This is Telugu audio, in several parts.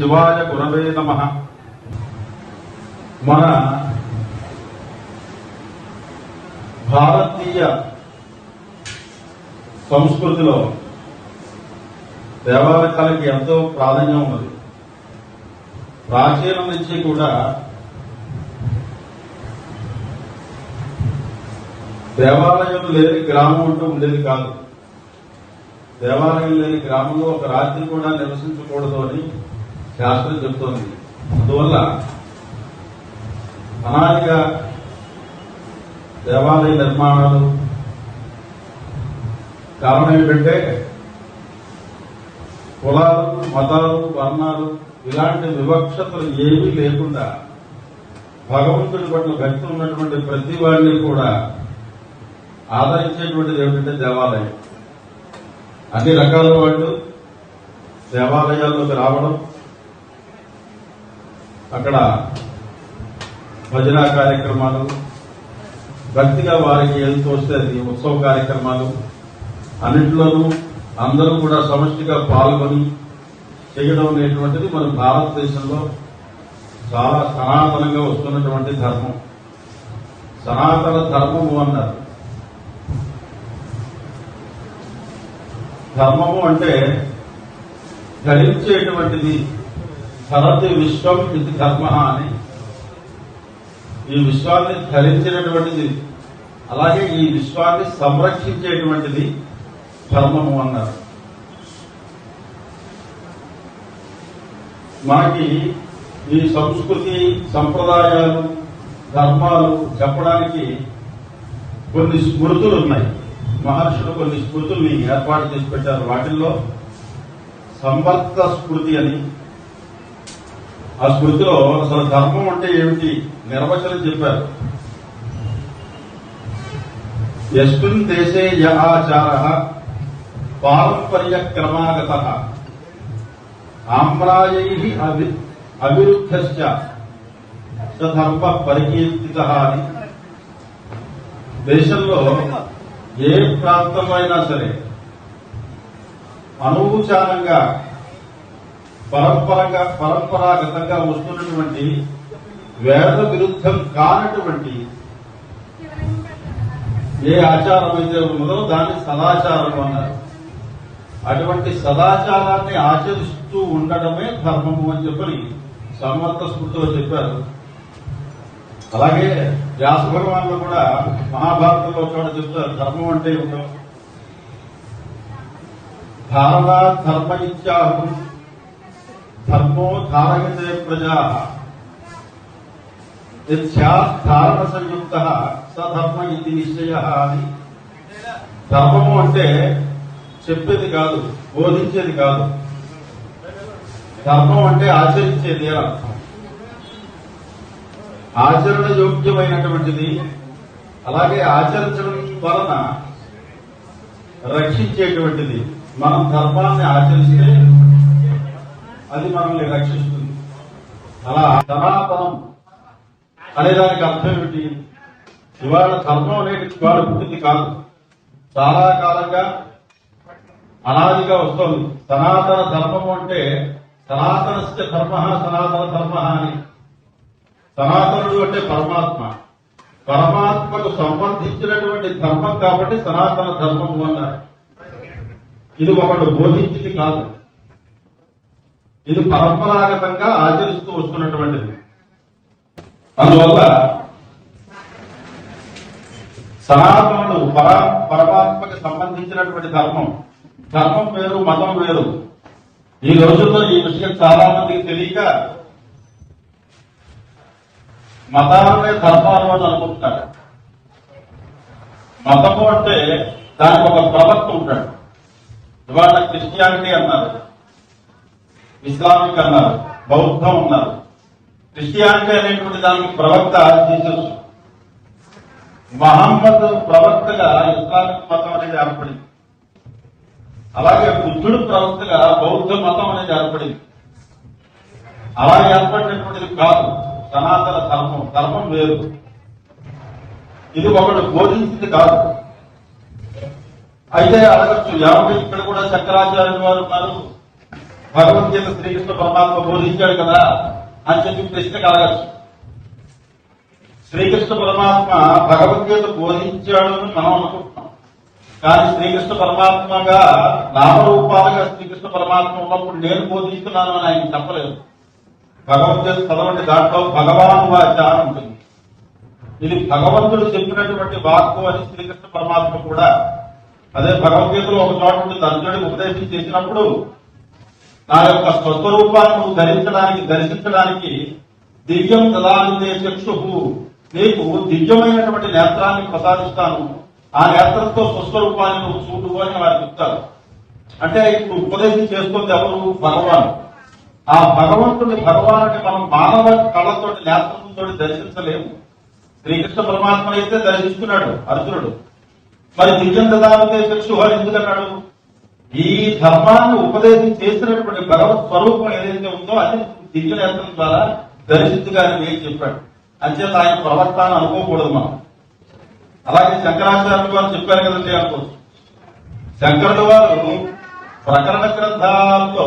శివాయ గురవే నమః. మన భారతీయ సంస్కృతిలో దేవాలయాలకి ఎంతో ప్రాధాన్యం ఉన్నది. ప్రాచీనం నుంచి కూడా దేవాలయం లేని గ్రామం అంటూ ఉండేది కాదు. దేవాలయం లేని గ్రామంలో ఒక రాత్రి కూడా నివసించకూడదు అని శాస్త్రం చెబుతోంది. అందువల్ల అనాదిగా దేవాలయ నిర్మాణాలు కారణం ఏంటంటే కులాలు, మతాలు, వర్ణాలు ఇలాంటి వివక్షతలు ఏమీ లేకుండా భగవంతుడి పట్ల భక్తి ఉన్నటువంటి ప్రతి వాడిని కూడా ఆదరించేటువంటిది ఏమిటంటే దేవాలయం. అన్ని రకాల వాళ్ళు దేవాలయాల్లోకి రావడం, అక్కడ భజన కార్యక్రమాలు, భక్తిగా వారికి ఏది తోస్తే అది ఉత్సవ కార్యక్రమాలు అన్నింటిలోనూ అందరూ కూడా సమష్టిగా పాల్గొని చేయడం అనేటువంటిది మన భారతదేశంలో చాలా సనాతనంగా వస్తున్నటువంటి ధర్మం. సనాతన ధర్మము అన్నారు. ధర్మము అంటే ధరించేటువంటిది. ధరతి విశ్వం ఇది ధర్మ అని, ఈ విశ్వాన్ని ధరించినటువంటిది, అలాగే ఈ విశ్వాన్ని సంరక్షించేటువంటిది ధర్మము అన్నారు. మనకి ఈ సంస్కృతి, సంప్రదాయాలు, ధర్మాలు చెప్పడానికి కొన్ని స్మృతులు ఉన్నాయి. మహర్షులు కొన్ని స్మృతుల్ని ఏర్పాటు చేసి పెట్టారు. వాటిల్లో సంవర్త స్మృతి అని, ఆ స్మృతిలో అసలు ధర్మం అంటే ఏమిటి నిర్వచనం చెప్పారు. యస్మిన్ దేశే య ఆచారః పారంపర్య క్రమాగతః ఆమ్రాయైః అవిరుద్ధశ్చ సధర్మ పరికీర్తితః అని. దేశంలో ఏ ప్రాంతంలో అయినా సరే అనూచారంగా పరంపరాగతంగా వస్తున్నటువంటి వేద విరుద్ధం కానటువంటి ఏ ఆచారం అయితే ఉన్నదో దాన్ని సదాచారం అన్నారు. అటువంటి సదాచారాన్ని ఆచరిస్తూ ఉండడమే ధర్మము అని చెప్పని సంవర్త స్మృతిలో చెప్పారు. అలాగే వ్యాస భగవానులు కూడా మహాభారతంలో కూడా చెప్తారు ధర్మం అంటే ఏమిటో. ధారణ ధర్మ ఇత్యాహు ధర్మో ధారయతే ప్రజా ధారణ సంయుక్త సధర్మ ఇది నిశ్చయ అని. ధర్మము అంటే చెప్పేది కాదు, బోధించేది కాదు. ధర్మం అంటే ఆచరించేది అని అర్థం. ఆచరణ యోగ్యమైనటువంటిది, అలాగే ఆచరించడం వలన రక్షించేటువంటిది. మనం ధర్మాన్ని ఆచరిస్తే అది మనల్ని రక్షిస్తుంది. అలా సనాతనం అనేదానికి అర్థం ఏమిటి? ఇవాళ ధర్మం అనేది ఇవాళ పుట్టింది కాదు, చాలా కాలంగా అనాదిగా వస్తోంది. సనాతన ధర్మము అంటే సనాతనస్య ధర్మ సనాతన ధర్మ అని. సనాతనుడు అంటే పరమాత్మ, పరమాత్మకు సంబంధించినటువంటి ధర్మం కాబట్టి సనాతన ధర్మము అన్నారు. ఇది ఒకడు బోధించింది కాదు, ఇది పరంపరాగతంగా ఆచరిస్తూ వస్తున్నటువంటిది. అందువల్ల సనాతనుడు పరమాత్మకి సంబంధించినటువంటి ధర్మం. ధర్మం వేరు, మతం వేరు. ఈ రోజుల్లో ఈ విషయం చాలా మందికి తెలియక మతాలనే ధర్మాలు అని అనుకుంటున్నారు. మతము అంటే దానికి ఒక ప్రవక్త ఉంటాడు. ఇవాళ క్రిస్టియానిటీ అన్నారు, ఇస్లామిక్ అన్నారు, బౌద్ధం అన్నారు. క్రిస్టియానిటీ అనేటువంటి దానికి ప్రవక్త జీసస్. మహమ్మద్ ప్రవక్తగా ఇస్లామిక్ మతం అనేది ఏర్పడింది. అలాగే బుద్ధుడు ప్రవక్తగా బౌద్ధ మతం అనేది ఏర్పడింది. అలా ఏర్పడినటువంటిది కాదు సనాతన ధర్మం. ధర్మం వేరు, ఇది ఒకడు బోధించింది కాదు. అయితే అడగచ్చు, ఏమంటే ఇక్కడ కూడా శంకరాచార్యుల వారు ఉన్నారు, భగవద్గీత శ్రీకృష్ణ పరమాత్మ బోధించాడు కదా అని చెప్పి ప్రశ్న కలగచ్చు. శ్రీకృష్ణ పరమాత్మ భగవద్గీత బోధించాడు అని మనం అనుకుంటున్నాం. కానీ శ్రీకృష్ణ పరమాత్మగా నామరూపాలుగా శ్రీకృష్ణ పరమాత్మ ఉన్నప్పుడు నేను బోధిస్తున్నాను అని ఆయన చెప్పలేదు. భగవద్గీత చదవండి, దాంట్లో భగవాన్ వాచ ఉంటుంది. ఇది భగవంతుడు చెప్పినటువంటి వాక్కు అని శ్రీకృష్ణ పరమాత్మ కూడా. అదే భగవద్గీతలో ఒక చోట ఉంటుంది, అర్జునుడికి ఉపదేశం చేసినప్పుడు నా యొక్క స్వస్వరూపాన్ని నువ్వు దర్శించడానికి దివ్యం దదానిదే చక్షు, నీకు దివ్యమైనటువంటి నేత్రాన్ని ప్రసాదిస్తాను, ఆ నేత్రంతో స్వస్వరూపాన్ని నువ్వు చూడు అని వారు చెప్తారు. అంటే ఇప్పుడు ఉపదేశం చేస్తుంది ఎవరు? భగవాన్. ఆ భగవంతుని భగవానుని మనం మానవ కళ్ళతోటి నేత్రంతో దర్శించలేము. శ్రీకృష్ణ పరమాత్మ అయితే దర్శిస్తున్నాడు అర్జునుడు. మరి దివ్యం దదానిదే చక్షు అని ఎందుకన్నాడు? ఈ ధర్మాన్ని ఉపదేశం చేసినటువంటి భగవత్ స్వరూపం ఏదైతే ఉందో అది దివ్య నేత్రం ద్వారా దర్శించగానే ఏం చెప్పాడు. అంచేత ఆయన ప్రవర్తన అనుకోకూడదు మనం. అలాగే శంకరాచార్యులు వారు చెప్పారు కదండి అనుకోవచ్చు. శంకరుడు వారు ప్రకరణ గ్రంథాల్లో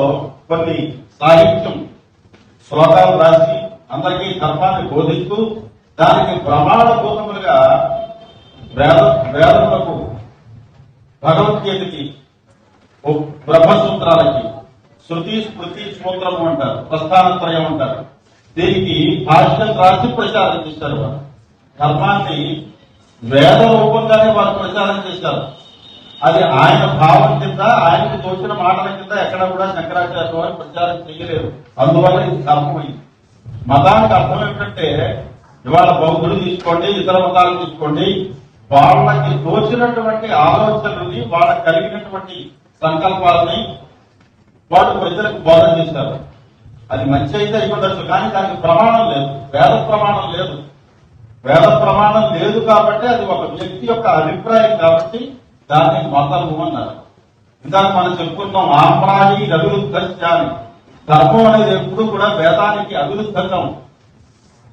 కొన్ని సాహిత్యం శ్లోకాలు రాసి అందరికీ ధర్మాన్ని బోధిస్తూ దానికి ప్రమాణభూతములుగా వేదములకు, భగవద్గీతకి, బ్రహ్మసూత్రాలకి శృతి స్మృతి సూత్రము అంటారు, ప్రస్థానత్రయం అంటారు. దీనికి భాష్యం రాసి ప్రచారం చేశారు. వారు ధర్మాన్ని వేద రూపంగానే వారు ప్రచారం చేశారు. అది ఆయన భావం కింద, ఆయనకు తోచిన మాటల కింద ఎక్కడ కూడా శంకరాచార్య వారు ప్రచారం చేయలేరు. అందువల్ల ఇది ధర్మమైంది. మతానికి అర్థం ఏమిటంటే, ఇవాళ బౌద్ధులు తీసుకోండి, ఇతర మతాలు తీసుకోండి, వాళ్ళకి తోచినటువంటి ఆలోచనల్ని, వాళ్ళకి కలిగినటువంటి సంకల్పాలని వాళ్ళు ప్రజలకు బోధన చేశారు. అది మంచి అయితే అయిపోవచ్చు, కానీ దానికి ప్రమాణం లేదు, వేద ప్రమాణం లేదు. వేద ప్రమాణం లేదు కాబట్టి అది ఒక వ్యక్తి యొక్క అభిప్రాయం కాబట్టి దాన్ని మతము అన్నారు. ఇందాక మనం చెప్పుకున్నాం ఆమ్రాయి అభివృద్ధి. ధర్మం అనేది ఎప్పుడు కూడా వేదానికి అభివృద్ధంగా ఉంది.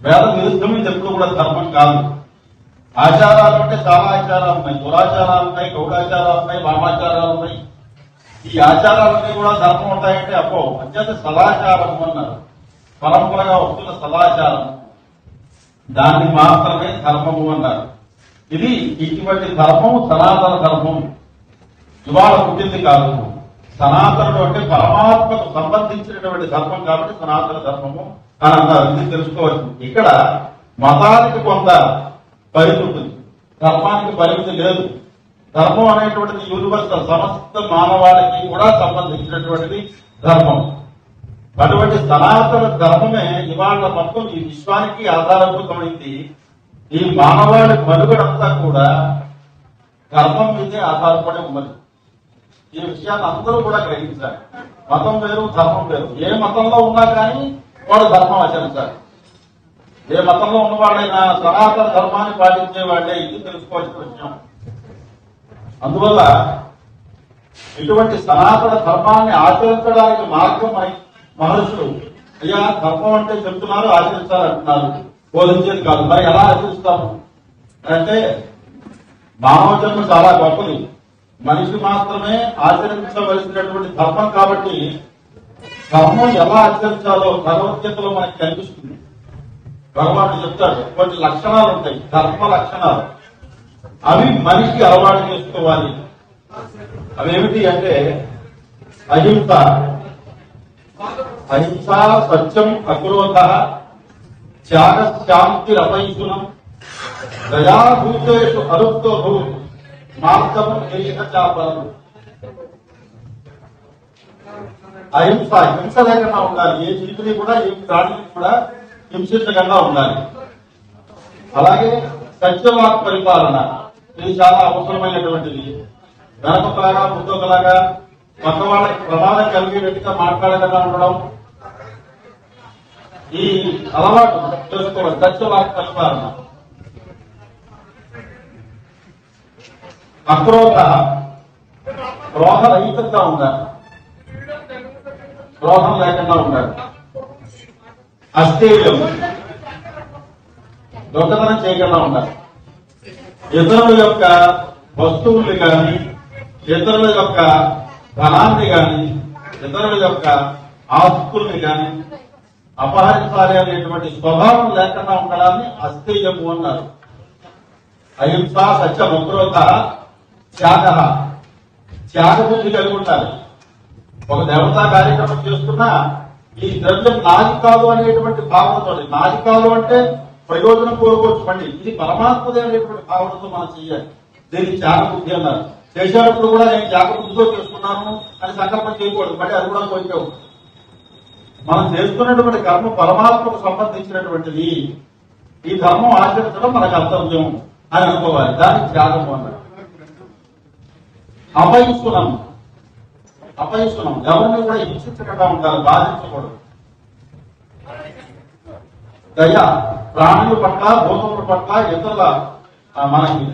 వేద విరుద్ధమైంది ఎప్పుడు కూడా ధర్మం కాదు. ఆచారాలు అంటే చాలా ఆచారాలు ఉన్నాయి, దురాచారాలు ఉన్నాయి, గౌడాచారాలు ఉన్నాయి, వామాచారాలు ఉన్నాయి. ఈ ఆచారాలన్నీ కూడా ధర్మం ఉంటాయంటే అప్పో అంచేత సదాచారం అన్నారు. పరంపరగా వస్తున్న సదాచారం, దాన్ని మాత్రమే ధర్మము అన్నారు. ఇది ఇటువంటి ధర్మం సనాతన ధర్మం, ఇవాళ పుట్టింది కాదు. సనాతనుడు అంటే పరమాత్మకు సంబంధించినటువంటి ధర్మం కాబట్టి సనాతన ధర్మము అని అన్నారు. ఇది తెలుసుకోవచ్చు. ఇక్కడ మతానికి కొంత పరిధి ఉంటుంది, ధర్మానికి పరిమితి లేదు. ధర్మం అనేటువంటిది యూనివర్సల్, సమస్త మానవాళికి కూడా సంబంధించినటువంటిది ధర్మం. అటువంటి సనాతన ధర్మమే ఇవాళ మొత్తం ఈ విశ్వానికి ఆధారభూతమైంది. ఈ మానవాళి మనుగడంతా కూడా ధర్మం మీదే ఆధారపడి ఉన్నది. ఈ విషయాన్ని అందరూ కూడా గ్రహించాలి. మతం వేరు, ధర్మం వేరు. ఏ మతంలో ఉన్నా కానీ వాడు ధర్మం ఆచరించాలి. ఏ మతంలో ఉన్నవాడైనా సనాతన ధర్మాన్ని పాటించే వాడే, ఇది తెలుసుకోవాల్సిన విషయం. అందువల్ల ఇటువంటి సనాతన ధర్మాన్ని ఆచరించడానికి మార్గం మహర్షులు అయ్యా ధర్మం అంటే చెప్తున్నారు, ఆచరించాలంటున్నారు, బోధించేది కాదు. మరి ఎలా ఆచరిస్తాము అంటే మానవ జన్మ చాలా గొప్పది, మనిషి మాత్రమే ఆచరించవలసినటువంటి ధర్మం కాబట్టి ధర్మం ఎలా ఆచరించాలో భగవద్గీతలో మనకి కనిపిస్తుంది. భగవానుడు చెప్తాడు కొన్ని లక్షణాలు ఉంటాయి, ధర్మ లక్షణాలు. అవి మనిషి అలవాటు చేసుకోవాలి. అవేమిటి అంటే అహింస, అహింస, సత్యం, అక్రోధ, త్యాగ, శాంతి, రపైసునం, దయాభూతేషు అరుప్తో భూ, మార్గము చాపరము. అహింస, హింస లేకుండా ఉండాలి. ఏ జీవిని కూడా, ఏ ప్రాణిని కూడా హింసించకుండా ఉండాలి. అలాగే సత్యవాక్ పరిపాలన, ఇది చాలా అవసరమైనటువంటిది. వెనకొకలాగా ముందొకలాగా పక్క వాళ్ళకి ప్రమాదం కలిగేటట్టుగా మాట్లాడకుండా ఉండడం, ఈ అలవాటు చేసుకోవడం సత్యవాక్ పరిపాలన. అక్రోధ, క్రోధరహితంగా ఉండాలి, క్రోధం లేకుండా ఉండాలి. అస్థైర్యం, దొంగతనం చేయకుండా ఉండాలి. ఇతరుల యొక్క వస్తువుల్ని కానీ, ఇతరుల యొక్క ధనాన్ని కానీ, ఇతరుల యొక్క ఆస్తుల్ని కానీ అపహరించాలి అనేటువంటి స్వభావం లేకుండా ఉండడాన్ని అస్థేయము అన్నారు. అహింస సత్యం అక్రోధ త్యాగ, త్యాగబుద్ధి కలిగి ఉండాలి. ఒక దేవతా కార్యక్రమం చేస్తున్నా ఈ ద్రవ్యం నాది కాదు అనేటువంటి భావనతో, నాది కాదు అంటే ప్రయోజనం కోరుకోవచ్చు, ఇది పరమాత్మదే అనేటువంటి భావనతో మనం చేయాలి. దీన్ని త్యాగబుద్ధి అన్నారు. చేసేటప్పుడు కూడా నేను త్యాగబుద్ధితో చేస్తున్నాను అని సంకల్పం చేయకూడదు, మళ్ళీ అది కూడా కోరికావు. మనం చేస్తున్నటువంటి కర్మ పరమాత్మకు సంబంధించినటువంటిది, ఈ ధర్మం ఆచరించడం మన కర్తవ్యం అని అనుకోవాలి. దానికి త్యాగము అన్నారు. అపయిస్తున్నాం ఎవరిని కూడా హింసించకుండా ఉండాలి, బాధించకూడదు. దయ, ప్రాణుల పట్ల, భూతముల పట్ల, ఇతరుల మనకి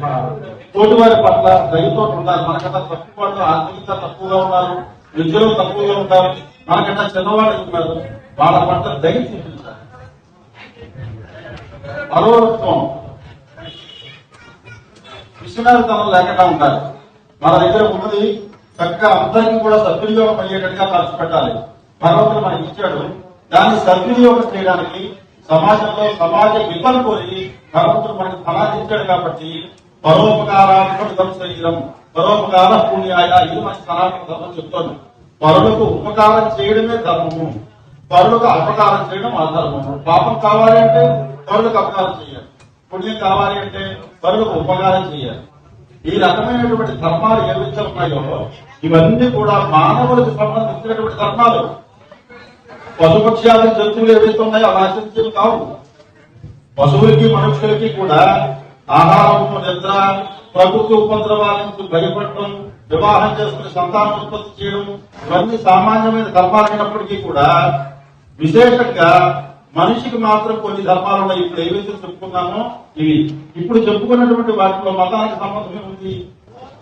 తోటివారి పట్ల దయతో ఉండాలి. మనకన్నా తక్కువ పట్ల ఆర్థికంగా తక్కువగా ఉన్నారు, విద్యలో తక్కువగా ఉంటారు, మనకన్నా చిన్నవాళ్ళు ఉన్నారు, వాళ్ళ పట్ల దయ చూపించాలి. పరోత్వం, విశ్వనాథతనం లేకుండా ఉండాలి. మన దగ్గర ఉన్నది చక్కగా అందరికీ కూడా సద్వినియోగం అయ్యేటట్టుగా ఖర్చు పెట్టాలి. భగవంతుడు మనకి ఇచ్చాడు, దాన్ని సద్వినియోగం చేయడానికి సమాజంలో సమాజ విపలు కోరి భగవంతుడు మనకి ఫలాన్ని ఇచ్చాడు. కాబట్టి పరోపకారాత్మకం శరీరం పరోపకార పుణ్యాయ, ఇది మనకి సనాతన ధర్మం చెప్తోంది. పరులకు ఉపకారం చేయడమే ధర్మము, పరులకు అపకారం చేయడం అధర్మము. పాపం కావాలి అంటే పరులకు అపకారం చేయాలి, పుణ్యం కావాలి అంటే పరులకు ఉపకారం చేయాలి. ఈ రకమైనటువంటి ధర్మాలు ఏవైతే ఉన్నాయో ఇవన్నీ కూడా మానవులకు సంబంధించినటువంటి ధర్మాలు. పశుపక్ష్యాది జంతువులు ఏవైతే ఉన్నాయో అవి ఆచరించేవి కావు. పశువులకి మనుషులకి కూడా ఆహారము, నిద్ర, ప్రకృతి ఉపద్రవాల నుంచి భయపడటం, వివాహం చేసుకుని సంతానోత్పత్తి చేయడం, ఇవన్నీ సామాన్యమైన ధర్మాలైనప్పటికీ కూడా విశేషంగా మనిషికి మాత్రం కొన్ని ధర్మాలు ఉన్నాయి. ఇప్పుడు ఏవైతే చెప్పుకున్నామో ఇవి, ఇప్పుడు చెప్పుకున్నటువంటి వాటిలో మతానికి సంబంధం ఉంది.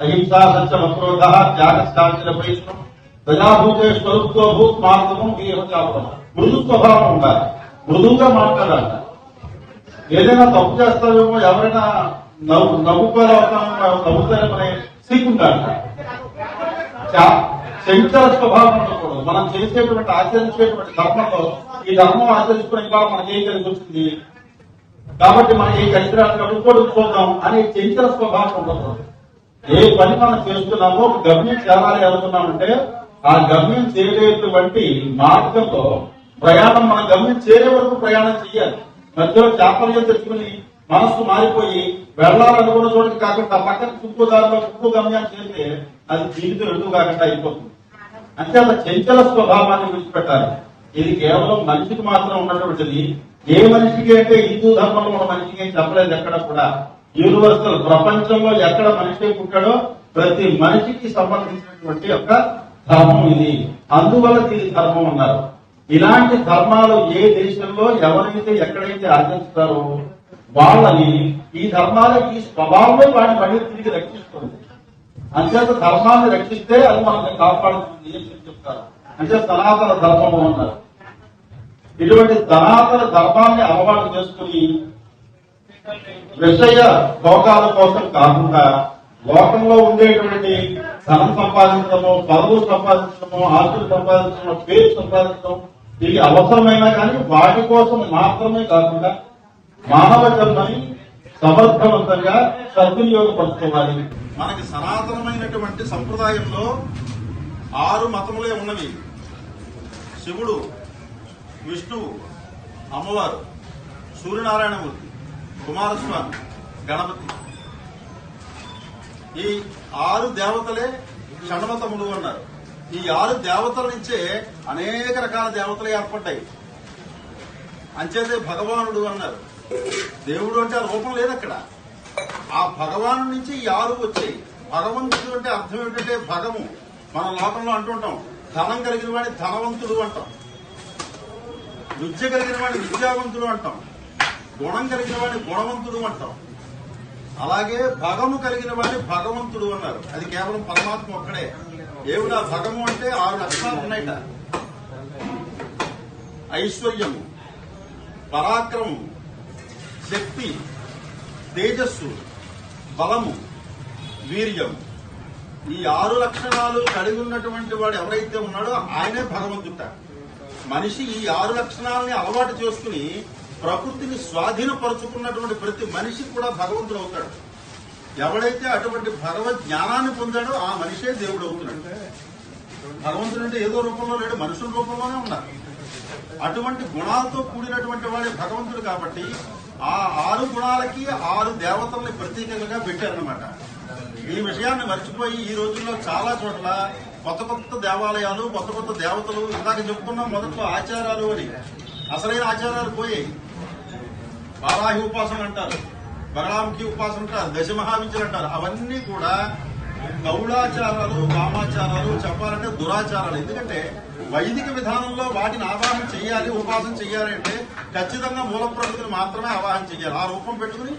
అహింస సత్యం అక్రోధ త్యాగ శాంతిల వైష్ణవం దయాభూతే స్వరూపతో భూత్ మార్గము చాపడం. మృదు స్వభావం ఉండాలి, మృదువుగా మాట్లాడాలి. ఏదైనా తప్పు చేస్తామేమో, ఎవరైనా నవ్వుతారనే సిగ్గుండాలి. చంచల స్వభావం ఉండకూడదు. మనం చేసేటువంటి ఆచరించేటువంటి ధర్మంలో ఈ ధర్మం ఆచరించుకునే ఇవాళ మనకేం కలిసి వచ్చింది కాబట్టి మనకి ఏ కలిసి చూద్దాం అనే చంచల స్వభావం ఉండకూడదు. ఏ పని మనం చేస్తున్నామో ఒక గమ్యం చేరాలి అనుకున్నామంటే ఆ గమ్యం చేరేటువంటి మార్గంలో ప్రయాణం, మన గమ్యం చేరే వరకు ప్రయాణం చేయాలి. మధ్యలో చాపల్యం తెచ్చుకుని మనస్సు మారిపోయి వెళ్లాలనుకున్న చోటికి కాకుండా పక్కన చుట్టూ దారిలో చుట్టూ గమ్యాన్ని చేస్తే అది జీవితం రెండు కాకుండా అయిపోతుంది. అంటే అలా చంచల స్వభావాన్ని విడిచిపెట్టాలి. ఇది కేవలం మనిషికి మాత్రం ఉన్నటువంటిది. ఏ మనిషికి అంటే హిందూ ధర్మంలో ఉన్న మనిషికి ఏం చెప్పలేదు ఎక్కడ కూడా. యూనివర్సల్, ప్రపంచంలో ఎక్కడ మనిషి పుట్టాడో ప్రతి మనిషికి సంబంధించినటువంటి ఒక ధర్మం ఇది. అందువల్ల దీని ధర్మం అన్నారు. ఇలాంటి ధర్మాలు ఏ దేశంలో ఎవరైతే ఎక్కడైతే ఆచరిస్తారో వాళ్ళని ఈ ధర్మాలు ఈ స్వభావంలో వాడిని మళ్ళీ తిరిగి రక్షిస్తుంది. అంచేత ధర్మాన్ని రక్షిస్తే అది మనల్ని కాపాడుతుంది అని చెప్తారు. అంటే సనాతన ధర్మము అన్నారు. ఇటువంటి సనాతన ధర్మాన్ని అలవాటు చేసుకుని విషయ భోగాల కోసం కాకుండా లోకంలో ఉండేటువంటి ధనం సంపాదించడము, పదవులు సంపాదించడము, ఆస్తులు సంపాదించడం, పేరు సంపాదించడం ఇవి అవసరమైనా కానీ వాటి కోసం మాత్రమే కాకుండా మానవ జన్మని సమర్థవంతంగా సద్వినియోగపరచుకోవాలి. మనకి సనాతనమైనటువంటి సంప్రదాయంలో 6 మతములే ఉన్నవి. శివుడు, విష్ణువు, అమ్మవారు, సూర్యనారాయణమూర్తి, కుమారస్వామి, గణపతి. ఈ 6 దేవతలే షణ్మతములు అన్నారు. ఈ 6 దేవతల నుంచే అనేక రకాల దేవతలు ఏర్పడ్డాయి. అంచేతే భగవానుడు అన్నారు. దేవుడు అంటే ఆ రూపం లేదు అక్కడ. ఆ భగవాను నుంచి ఈ 6 వచ్చాయి. భగవంతుడు అంటే అర్థం ఏమిటంటే భగము. మన లోకంలో అంటుంటాం, ధనం కలిగిన వాడిని ధనవంతుడు అంటాం, విద్య కలిగిన వాడిని విద్యావంతుడు అంటాం, గుణం కలిగిన వాడిని గుణవంతుడు అంటాం. అలాగే భగము కలిగిన వాడిని భగవంతుడు అన్నారు. అది కేవలం పరమాత్మ ఒక్కడే. ఏమిటా భగము అంటే 6 లక్షణాలు ఉన్నాయట. ఐశ్వర్యము, పరాక్రమము, శక్తి, తేజస్సు, బలము, వీర్యము. ఈ 6 లక్షణాలు కలిగి ఉన్నటువంటి వాడు ఎవరైతే ఉన్నాడో ఆయనే భగవంతుట. మనిషి ఈ 6 లక్షణాలని అలవాటు చేసుకుని ప్రకృతిని స్వాధీనపరుచుకున్నటువంటి ప్రతి మనిషి కూడా భగవంతుడు అవుతాడు. ఎవడైతే అటువంటి భగవద్ జ్ఞానాన్ని పొందాడో ఆ మనిషే దేవుడు అవుతున్నాడు. భగవంతుడు అంటే ఏదో రూపంలో లేడు, మనుషుల రూపంలోనే ఉన్నారు. అటువంటి గుణాలతో కూడినటువంటి వాడే భగవంతుడు. కాబట్టి ఆ 6 గుణాలకి 6 దేవతల్ని ప్రతీకలుగా పెట్టారనమాట. ఈ విషయాన్ని మర్చిపోయి ఈ రోజుల్లో చాలా చోట్ల కొత్త కొత్త దేవాలయాలు, కొత్త కొత్త దేవతలు, ఇందాక చెప్పుకున్నాం మొదట్లో ఆచారాలు అని. అసలైన ఆచారాలు పోయాయి. వారాహి ఉపాసన అంటారు, బలరాముఖి ఉపాసన అంటారు, దశమహావిద్యలు అంటారు. అవన్నీ కూడా గౌడాచారాలు, వామాచారాలు, చెప్పాలంటే దురాచారాలు. ఎందుకంటే వైదిక విధానంలో వాటిని ఆవాహన చేయాలి, ఉపాసన చేయాలి అంటే ఖచ్చితంగా మూల ప్రకృతిని మాత్రమే ఆవాహన చేయాలి. ఆ రూపం పెట్టుకుని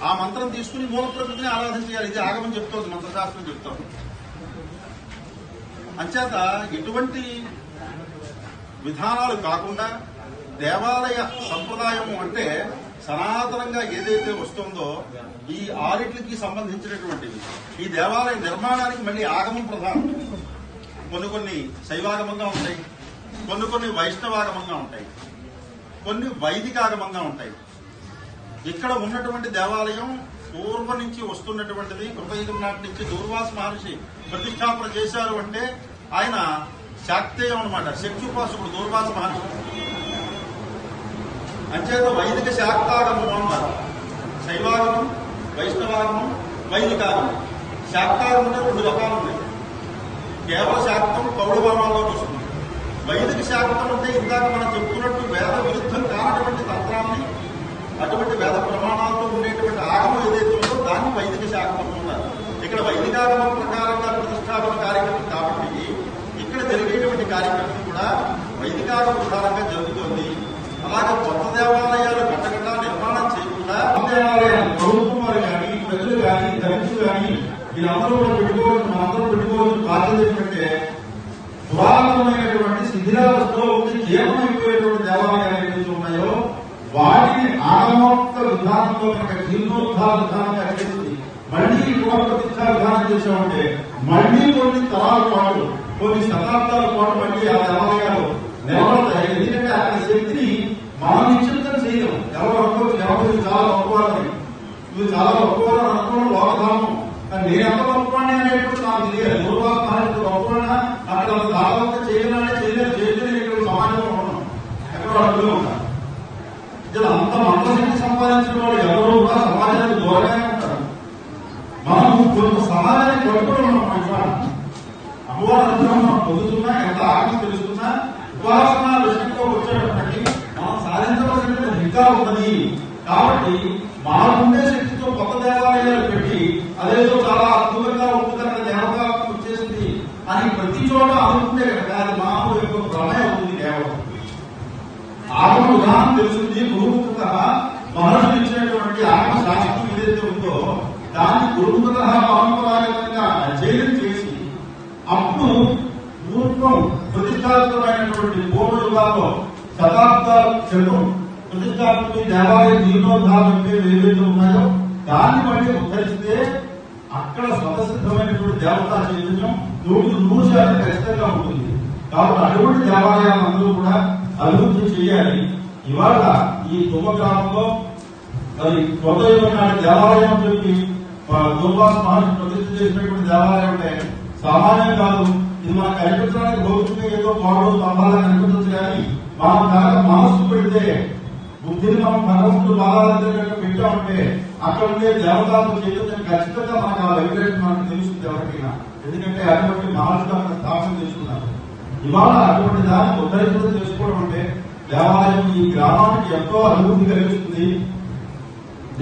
ఆ మంత్రం తీసుకుని మూల ప్రకృతిని ఆరాధన చేయాలి. ఇది ఆగమం చెప్తోంది, మంత్రశాస్త్రం చెప్తోంది. అంచేత ఇటువంటి విధానాలు కాకుండా దేవాలయ సంప్రదాయము అంటే సనాతనంగా ఏదైతే వస్తుందో ఈ 6కి సంబంధించినటువంటివి. ఈ దేవాలయ నిర్మాణానికి మళ్ళీ ఆగమం ప్రధానం. కొన్ని శైవాగమంగా ఉంటాయి, కొన్ని వైష్ణవాగమంగా ఉంటాయి, కొన్ని వైదికాగమంగా ఉంటాయి. ఇక్కడ ఉన్నటువంటి దేవాలయం పూర్వం నుంచి వస్తున్నటువంటిది. కృతయుగం నాటి నుంచి దూర్వాస మహర్షి ప్రతిష్టాపన చేశారు అంటే ఆయన శాక్తేయం అనమాట, శక్త్యుపాసకుడు దూర్వాస మహర్షి. అంచేత వైదిక శాక్తాగమం అన్నారు. శైవాగమం, వైష్ణవాగమం, వైదికాగమం. శాక్తాగమం అంటే 2 రకాలు ఉన్నాయి. కేవల శాక్తం కౌడవామాల్లోకి వస్తుంది. వైదిక శాక్తం అంటే ఇందాక మనం చెప్పుకున్నట్టు వేద విరుద్ధం కానటువంటి తంత్రాన్ని, అటువంటి వేద ప్రమాణాలతో ఉండేటువంటి ఆగమం ఏదైతే ఉందో దాన్ని వైదిక శాక్తం ఉన్నారు. ఇక్కడ వైదికాగమం ప్రకారంగా ప్రతిష్టాపన కార్యక్రమం కాబట్టి ఇక్కడ జరిగేటువంటి కార్యక్రమం కూడా వైదికాగమ ప్రకారంగా జరుగుతుంది. అలాగే కొత్త దేవాలయాలు కట్టకుండా నిర్మాణం చేయకుండా దేవాలయాలు ప్రభుత్వం వారు కానీ, ప్రజలు కానీ, దళితులు కానీ వీళ్ళందరూ కూడా పెట్టుకోవచ్చు, మనందరూ పెట్టుకోవచ్చు. బాధ్యత ఏంటంటే పురాతనమైనటువంటి శిథిలావస్థలో ఉండి జీర్ణమైపోయేటువంటి దేవాలయాలు ఏదైతే ఉన్నాయో వాటిని ఆగమోక్త విధానంలో కనుక జీర్ణోద్ధార విధానంగా చేసి మళ్లీ పునఃప్రతిష్ఠా విధానం చేసామంటే మళ్లీ కొన్ని తరాల పాటు, కొన్ని శతాబ్దాల పాటు మళ్లీ ఆ దేవాలయాలు నిలబడతాయి. ఎందుకంటే అక్కడ శక్తిని మనం నిశ్చితం చేయడం. ఎవరు అనుకోవచ్చు ఎవరు చాలా గొప్పవారని, ఇది చాలా గొప్పవారు అనుకోవడం లోకధామం. నేను ఎంత గొప్పవాడిని అనేటువంటి నాకు తెలియదు. దూర్వాస మహర్షి గొప్పవాడినా అక్కడ దాదాపు చేయాలంటే చేయలేదు. ఇక్కడ సమాజంలో ఉన్నాం, ఎక్కడో అడుగులో ఉన్నాం. ఇలా అంత మంత్రశక్తి సంపాదించిన వాళ్ళు ఎవరు కూడా సమాజానికి దూరంగానే ఉంటారు. మనం కొంత సమాజానికి కట్టుబడి ఉన్నాం. అమ్మవారు మనం పొందుతున్నా, ఎంత ఆత్మ తెలుస్తున్నా, ఉపాసన విషయంలో వచ్చేటప్పటికీ మనం సాధించవలసినటువంటి ఇంకా ఉన్నది. కాబట్టి మాకుండే శక్తితో కొత్త దేవాలయాలు పెట్టి అదేదో చాలా అద్భుతంగా ఉంటుంది, దేవతాత్మ వచ్చేసింది అని ప్రతి చోట అనుకుంటే కనుక అది మానవుల యొక్క ప్రమేయం అవుతుంది. కేవలం ఆగమ విధానం తెలుస్తుంది. గురుముఖత మహర్షులు ఇచ్చినటువంటి ఆగమ శాస్త్రం ఏదైతే ఉందో దాన్ని గురుముఖత పరంపరాగతంగా అధ్యయనం చేసి అప్పుడు పూర్వం ప్రతిష్టాత్మకమైనటువంటి పూర్వ యుగాల్లో శతాబ్దాల క్రితం ప్రతిష్టాత్మక దేవాలయ జీర్ణోద్ధారం ఏవైతే ఉన్నాయో దాన్ని మళ్ళీ ఉద్ధరిస్తే అక్కడ స్వతసిద్ధమైనటువంటి దేవతా చైతన్యం 100% ఖచ్చితంగా ఉంటుంది. కాబట్టి అటువంటి దేవాలయాలు అందరూ కూడా అభివృద్ధి చేయాలి. ఇవాళ ఈ తుమ్మ గ్రామంలో అది కొత్త నాటి దేవాలయం అని చెప్పి దూర్వాస మహర్షి ప్రతిష్ఠ చేసినటువంటి దేవాలయం అంటే సామాన్యం కాదు. ఇది మనకు కనిపించడానికి భౌతికంగా ఏదో గోడలు స్తంభాలు కనిపించవచ్చు కానీ మనం కనుక మనస్సు పెడితే, బుద్ధిని మనం భగవంతుడు బాధాలంటే పెట్టామంటే అక్కడ ఉండే దేవతాత్మ చైతన్యం ఖచ్చితంగా మనకు ఆ వైబ్రేషన్ మనకు తెలుస్తుంది ఎవరికైనా. ఎందుకంటే అటువంటి మహర్షులు అక్కడ స్థాపన చేసుకున్నారు. ఇవాళ అటువంటి దాన్ని ఉద్ధరించడం చేసుకోవడం అంటే దేవాలయం ఈ గ్రామానికి ఎంతో అభివృద్ధి కలిగిస్తుంది.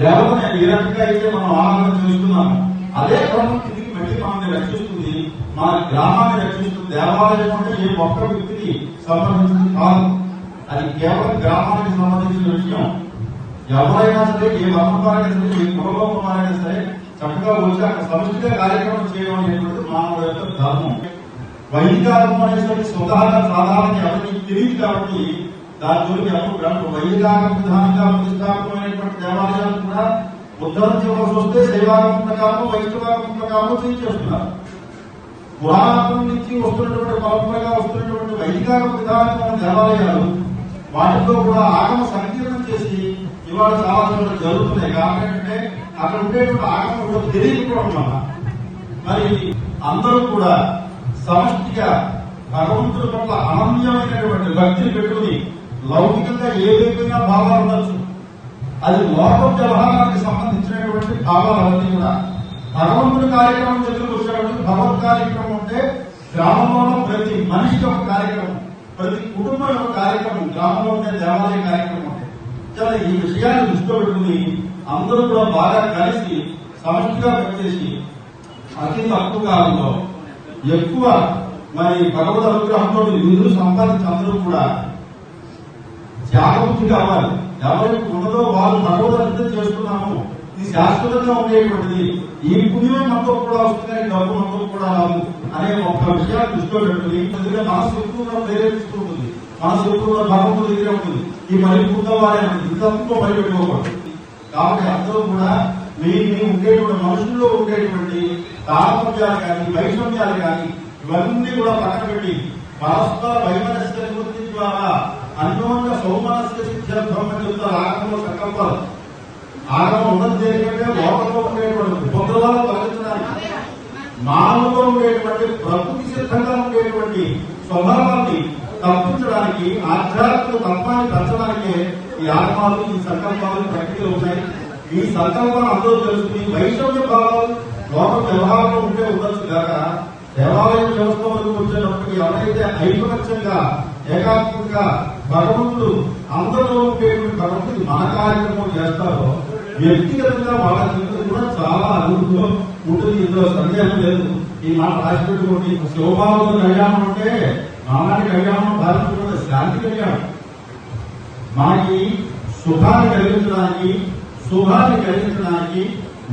దేవతని ఏ రకంగా అయితే మనం ఆరాధన చేస్తున్నాము అదే క్రమం తిరిగి మళ్ళీ మనల్ని రక్షిస్తుంది, మన గ్రామాన్ని రక్షిస్తుంది. దేవాలయం అంటే ఏ ఒక్క వ్యక్తికి సంబంధించింది కాదు, అది కేవలం గ్రామానికి సంబంధించిన విషయం. ఎవరైనా సరే, ఏ వర్ణపారైనా సరే, ఏ కుటుంబమైనా సరే చక్కగా వచ్చి అక్కడ సమిష్టిగా కార్యక్రమం చేయడం అనేటువంటిది మానవుల యొక్క ధర్మం. వైదికాగమం అనేటువంటి స్వతహాగా సాధారణ ఎవరికి తెలియదు కాబట్టి దాని గురించి ఎవరు గ్రంథం వైదికాగమ విధానంగా ప్రతిష్టాపకమైనటువంటి దేవాలయాలు కూడా ఉద్ధరించవలసి వస్తే శైవాగమ ప్రకారం, వైష్ణవాగమ ప్రకారం చేస్తున్నారు. పురాణం నుంచి వస్తున్నటువంటి పరంపరగా వస్తున్నటువంటి వైదిక విధానమైన దేవాలయాలు వాటితో కూడా ఆగమ సంకీర్ణం చేసి ఇవాళ చాలా చోట్ల జరుగుతున్నాయి. కారణం ఏంటంటే అక్కడ ఉండేటువంటి ఆగమ కూడా తెలియకపోవడం వల్ల మరి అందరూ కూడా సమష్టిగా భగవంతుడి పట్ల అనన్యమైనటువంటి భక్తిని పెట్టుకుని లౌకికంగా ఏదైనా భావాలు ఉండొచ్చు, అది లోక వ్యవహారానికి సంబంధించినటువంటి భావాలన్నీ కూడా భగవంతుడి కార్యక్రమం దగ్గరకు వచ్చేటువంటి భగవత్ కార్యక్రమం అంటే గ్రామంలో ప్రతి మనిషికి ఒక కార్యక్రమం, ప్రతి కుటుంబం ఒక కార్యక్రమం, గ్రామంలో ఉండే దేవాలయ కార్యక్రమం అంటే చాలా ఈ విషయాన్ని దృష్టిలో పెట్టుకుని అందరూ కూడా బాగా కలిసి సమష్టిగా పనిచేసి అతి తక్కువ కాలంలో ఎక్కువ మరి భగవద్ అనుగ్రహంతో నిధులు సంపాదించి అందరూ కూడా త్యాగబుద్ధి కావాలి. ఎవరికి ఉన్నదో వాళ్ళు భగవద్ అర్థం చేస్తున్నాము, ఇది శాశ్వతంగా ఉండేటువంటిది, ఈ పుణ్యం మనతో కూడా వస్తున్నాయి, డబ్బు మనతో కూడా రాదు అనే ఒక విషయాన్ని దృష్టిలో పెట్టుకుని ఎందుకంటే మనసు ఎక్కువగా ప్రేరేపిస్తుంటుంది, మనసు ఎక్కువగా భగవంతుడి దగ్గర ఉంటుంది, ఈ మరి పూర్తవ్వాలి ఇంతకు పని పెట్టుకోకూడదు. కాబట్టి అందరూ కూడా మీ ఉండేటువంటి మనుషుల్లో ఉండేటువంటి తారతమ్యాలు కానీ వైషమ్యాలు కానీ ఇవన్నీ కూడా పక్కన పెట్టి పరస్పర వైమనస్య నివృత్తి ద్వారా అన్యోన్య సౌమనస్య సిద్ధ్యర్థం అని చెప్తారు ఆగమంలో సంకల్పాలు. ఆగమం ఉన్నది దేనికంటే లోకంలో ఉండేటువంటి ఉపద్రవాలు తొలగించడానికి, మానవులో ఉండేటువంటి ప్రకృతి సిద్ధంగా ఉండేటువంటి స్వభావాన్ని తప్పించడానికి, ఆధ్యాత్మిక తత్వాన్ని పెంచడానికే ఈ ఆగమాలు, ఈ సంకల్పాలు ప్రక్రియలు ఉన్నాయి. ఈ సంకల్పాలు అందరూ తెలుసుకుని వైషమ్య భావాలు లోక వ్యవహారంలో ఉంటే ఉండొచ్చు కాక దేవాలయ వ్యవస్థ వరకు వచ్చేటప్పటికి ఎవరైతే ఐకమత్యంగా ఏకాత్మకంగా భగవంతుడు అందరిలో ఉండేటువంటి భగవంతుడు మన కార్యక్రమం చేస్తారో వ్యక్తిగతంగా వాళ్ళ జీవితం కూడా చాలా అభివృద్ధిలో ఉంటుంది. ఇందులో సందేహం లేదు. ఈ మాట రాసి పెట్టుకోండి. శివబాబు కళ్యాణం అంటే నానాటి కళ్యాణం భారత శాంతి కళ్యాణం. మనకి శుభాన్ని కలిగించడానికి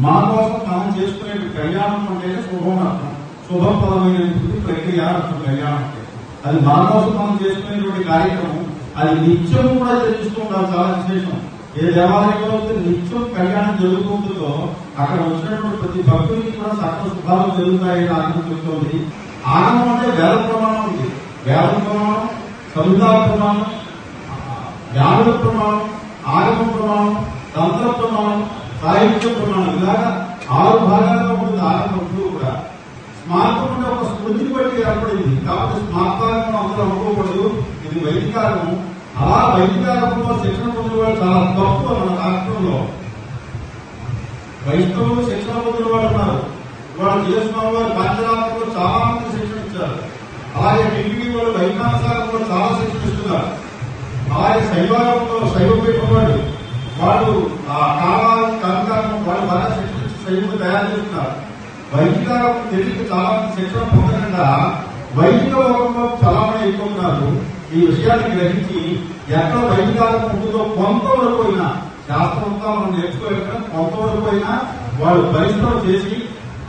మా కోసం మనం చేసుకునే కళ్యాణం అంటేనే శుభం అర్థం. శుభప్రదమైనటువంటి ప్రక్రియ అర్థం కళ్యాణం అంటే. అది మన కోసం మనం చేసుకునేటువంటి కార్యక్రమం. అది నిత్యం కూడా తెలుస్తూ ఉండాలి. చాలా విశేషం. ఏ దేవాలయంలో నిత్యం కళ్యాణం జరుగుతూ ఉంటుందో అక్కడ వచ్చినటువంటి ప్రతి భక్తుడికి కూడా సకల శుభాలు జరుగుతాయని ఆగమం చెబుతోంది. ఆగమం అంటే వేద ప్రమాణం ఉంది. వేద ప్రమాణం, సంహితా ప్రమాణం, వ్యాధుల ప్రమాణం, ఆగమ ప్రమాణం, తంత్ర ప్రమాణం, సాహిత్య ప్రమాణం, ఇలాగా 6 భాగాలుగా ఉంటుంది. ఆగమం కూడా స్మారకం అంటే ఒక స్మృతిని బట్టి ఏర్పడింది. కాబట్టి స్మారకాలను అందరూ అనుకోకూడదు, ఇది వైదికాగమం. అలా వైదికాగమంలో శిక్షణ పొందిన వాళ్ళు చాలా తక్కువ మన రాష్ట్రంలో. వైష్ణవులు శిక్షణ పొందిన వాళ్ళు ఉన్నారు. ఇవాళ జీవస్వామి వారు పాంచరాత్రంలో చాలా మంది శిక్షణ ఇచ్చారు. అలాగే టీవీ వాళ్ళు వైజ్ఞానిక చాలా శిక్షణ ఇస్తున్నారు. అలాగే శైవాగంలో శైవపీఠం వాళ్ళు ఆ కాలాలను కవికారం వాళ్ళు బాగా శిక్షణ ఇచ్చి శైవం తయారు చేస్తున్నారు. వైదికాగం తెలిసి చాలా మంది శిక్షణ పొందకుండా వైదిక లోకంలో చలామణి అయిపోతున్నారు. ఈ విషయాన్ని గ్రహించి ఎక్కడ వైదికాగం ఉంటుందో కొంతవరకు అయినా శాస్త్రంతో మనం నేర్చుకోలేక కొంతవరకు అయినా వాళ్ళు పరిశ్రమ చేసి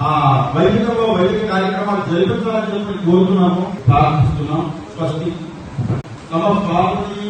ఆ వైదికంలో వైదిక కార్యక్రమాలు జరిపించాలని చెప్పి కోరుతున్నాము, ప్రార్థిస్తున్నాం. స్వస్తి. నమ పార్వతీ